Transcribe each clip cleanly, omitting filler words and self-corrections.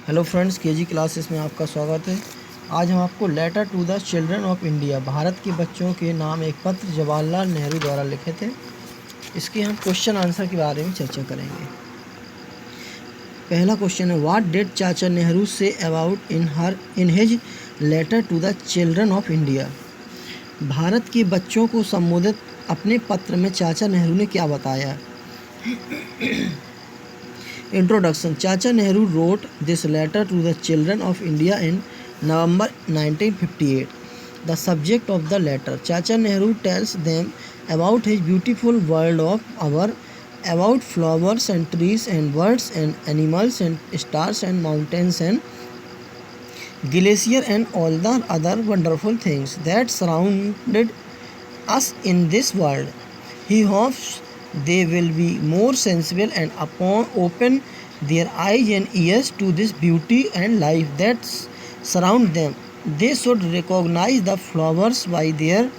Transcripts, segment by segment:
Hello friends, KG classes में आपका स्वागत है। आज हम आपको letter to the children of India, Bharat के बच्चों के नाम एक पत्र जवाहरलाल नेहरू द्वारा लिखे थे, इसके हम क्वेश्चन आंसर के बारे में चर्चा करेंगे। पहला क्वेश्चन है, व्हाट डिड चाचा नेहरू से about in his letter to the children of India. Bharat के बच्चों को संबोधित अपने पत्र में चाचा नेहरू ने क्या बताया। Introduction. Chacha Nehru wrote this letter to the children of India in November 1958. The subject of the letter. Chacha Nehru tells them about his beautiful world of our, about flowers and trees and birds and animals and stars and mountains and glacier and all the other wonderful things that surrounded us in this world. He hopes they will be more sensible and open their eyes and ears to this beauty and life that surround them. They should recognize the flowers by their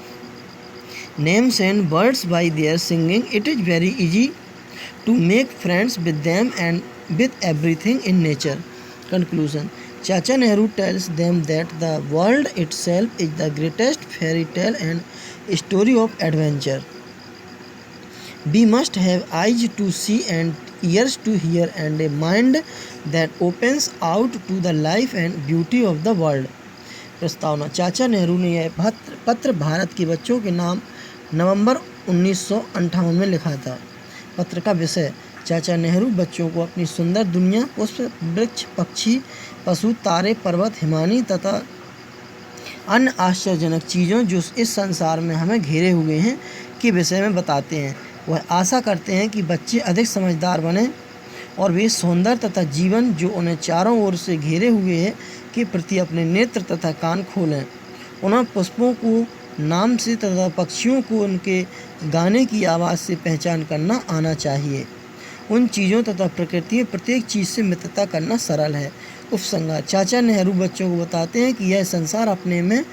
names and birds by their singing. It is very easy to make friends with them and with everything in nature. Conclusion. Chacha Nehru tells them that the world itself is the greatest fairy tale and story of adventure. We must have eyes to see and ears to hear and a mind that opens out to the life and beauty of the world. प्रस्तावना। चाचा नेहरू ने यह पत्र भारत के बच्चों के नाम नवंबर 1958 में लिखा था। पत्र का विषय, चाचा नेहरू बच्चों को अपनी सुंदर दुनिया, पुष्प, वृक्ष, पक्षी, पशु, तारे, पर्वत, हिमानी तथा अन्य आश्चर्यजनक चीज़ों जो इस संसार में हमें घेरे हुए हैं के विषय में बताते हैं। वह आशा करते हैं कि बच्चे अधिक समझदार बने और वे सौंदर्य तथा जीवन जो उन्हें चारों ओर से घेरे हुए है के प्रति अपने नेत्र तथा कान खोलें। उन्हें पुष्पों को नाम से तथा पक्षियों को उनके गाने की आवाज़ से पहचान करना आना चाहिए। उन चीज़ों तथा प्रकृति में प्रत्येक चीज़ से मित्रता करना सरल है। उपसंहार। चाचा नेहरू बच्चों को बताते हैं कि यह संसार अपने में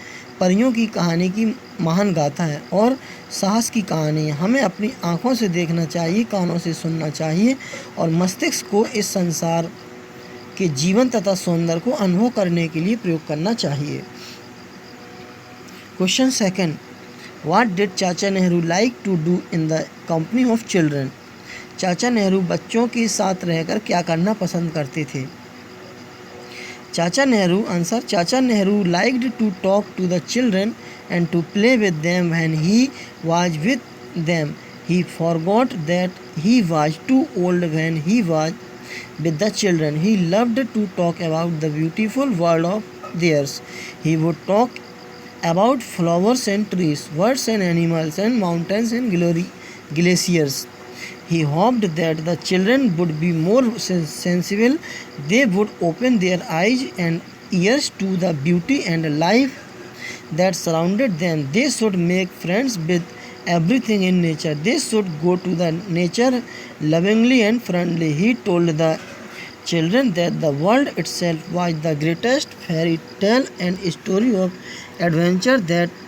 परियों की कहानी की महान गाथा है और साहस की कहानी है। हमें अपनी आँखों से देखना चाहिए, कानों से सुनना चाहिए और मस्तिष्क को इस संसार के जीवन तथा सौंदर्य को अनुभव करने के लिए प्रयोग करना चाहिए। Question second, what did Chacha Nehru like to do in the company of children. Chacha Nehru बच्चों के साथ रहकर क्या करना पसंद करते थे। चाचा नेहरू आंसर, चाचा Nehru liked to talk to the children and to play with them when he was with them. He forgot that he was too old when he was with the children. He loved to talk about the beautiful world of theirs. He would talk about flowers and trees, birds and animals and mountains and glaciers. He hoped that the children would be more sensible. They would open their eyes and ears to the beauty and life that surrounded them. They should make friends with everything in nature. They should go to the nature lovingly and friendly. He told the children that the world itself was the greatest fairy tale and story of adventure that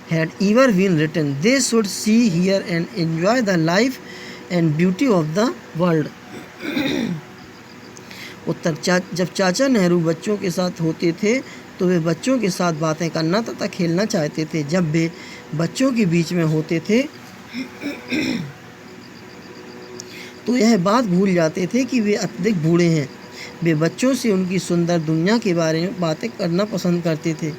had ever been written. They should see, hear and enjoy the life and beauty of the world. उत्तर, जब चाचा नेहरू बच्चों के साथ होते थे तो वे बच्चों के साथ बातें करना तथा खेलना चाहते थे। जब वे बच्चों के बीच में होते थे तो यह बात भूल जाते थे कि वे अत्यधिक बूढ़े हैं। वे बच्चों से उनकी सुंदर दुनिया के बारे में बातें करना पसंद करते थे।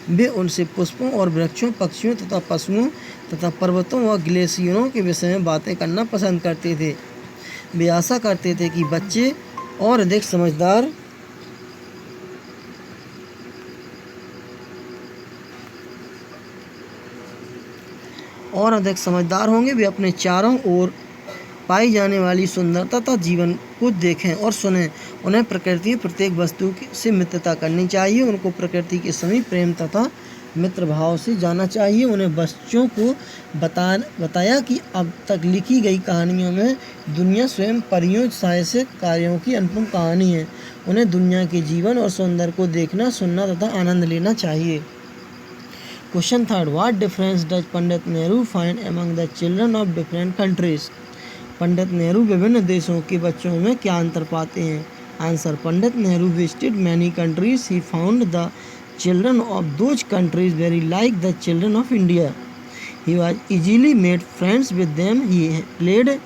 वे उनसे पुष्पों और वृक्षों, पक्षियों तथा पशुओं तथा पर्वतों व ग्लेशियरों के विषय में बातें करना पसंद करते थे। वे आशा करते थे कि बच्चे और अधिक समझदार होंगे। वे अपने चारों ओर पाई जाने वाली सुंदरता तथा जीवन को देखें और सुनें। उन्हें प्रकृति में प्रत्येक वस्तु से मित्रता करनी चाहिए। उनको प्रकृति के समीप प्रेम तथा मित्र भाव से जाना चाहिए। उन्हें बच्चों को बताया कि अब तक लिखी गई कहानियों में दुनिया स्वयं परियों साहसिक कार्यों की अनुपम कहानी है। उन्हें दुनिया के जीवन और सौंदर्य को देखना, सुनना तथा आनंद लेना चाहिए। Question third, what difference does Pandit Nehru find among the children of different countries. Pandit Nehru विभिन्न देशों के बच्चों में क्या अंतर पाते हैं। Answer. Pandit Nehru visited many countries. He found the children of those countries very like the children of India. He was easily made friends with them. He played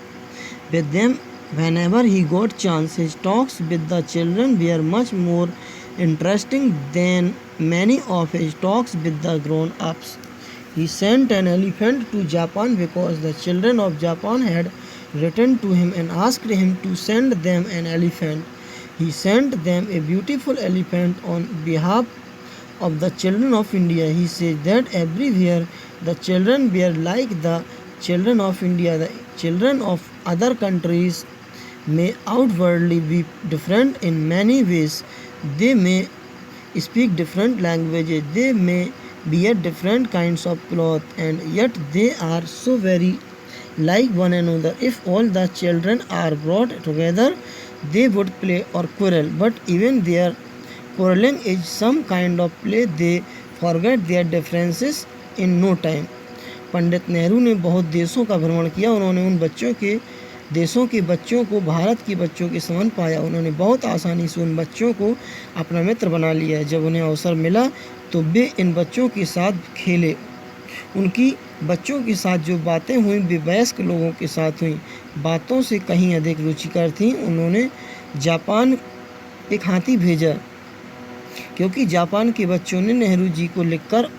with them whenever he got chance. His talks with the children were much more interesting than many of his talks with the grown-ups. He sent an elephant to Japan because the children of Japan had written to him and asked him to send them an elephant. He sent them a beautiful elephant on behalf of the children of India. He said that everywhere the children were like the children of India. The children of other countries may outwardly be different in many ways. They may speak different languages, they may wear different kinds of clothes, and yet they are so very like one another. If all the children are brought together, they would play or quarrel, but even their quarreling is some kind of play. They forget their differences in no time. Pandit Nehru ने बहुत देशों का भ्रमण किया। उन्होंने उन देशों के बच्चों को भारत के बच्चों के समान पाया। उन्होंने बहुत आसानी से उन बच्चों को अपना मित्र बना लिया। जब उन्हें अवसर मिला तो वे इन बच्चों के साथ खेले। उनकी बच्चों के साथ जो बातें हुई वे वयस्क लोगों के साथ हुई, बातों से कहीं अधिक रुचिकर थीं। उन्होंने जापान एक हाथी भेजा क्योंकि जापान के बच्चों ने नेहरू जी को लिखकर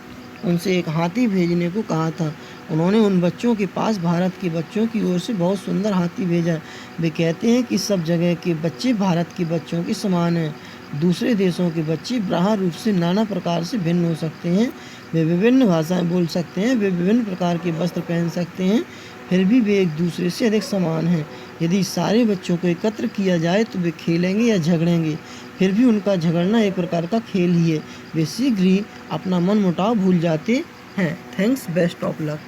उनसे एक हाथी भेजने को कहा था। उन्होंने उन बच्चों के पास भारत के बच्चों की ओर से बहुत सुंदर हाथी भेजा। वे कहते हैं कि सब जगह के बच्चे भारत के बच्चों के समान हैं। दूसरे देशों के बच्चे बाह्य रूप से नाना प्रकार से भिन्न हो सकते हैं। वे विभिन्न भाषाएं बोल सकते हैं, वे विभिन्न प्रकार के वस्त्र पहन सकते हैं, फिर भी वे एक दूसरे से अधिक समान हैं। यदि सारे बच्चों को एकत्र किया जाए तो वे खेलेंगे या झगड़ेंगे, फिर भी उनका झगड़ना एक प्रकार का खेल ही है। वे शीघ्र ही अपना मन मुटाव भूल जाते हैं। Thanks, best of luck.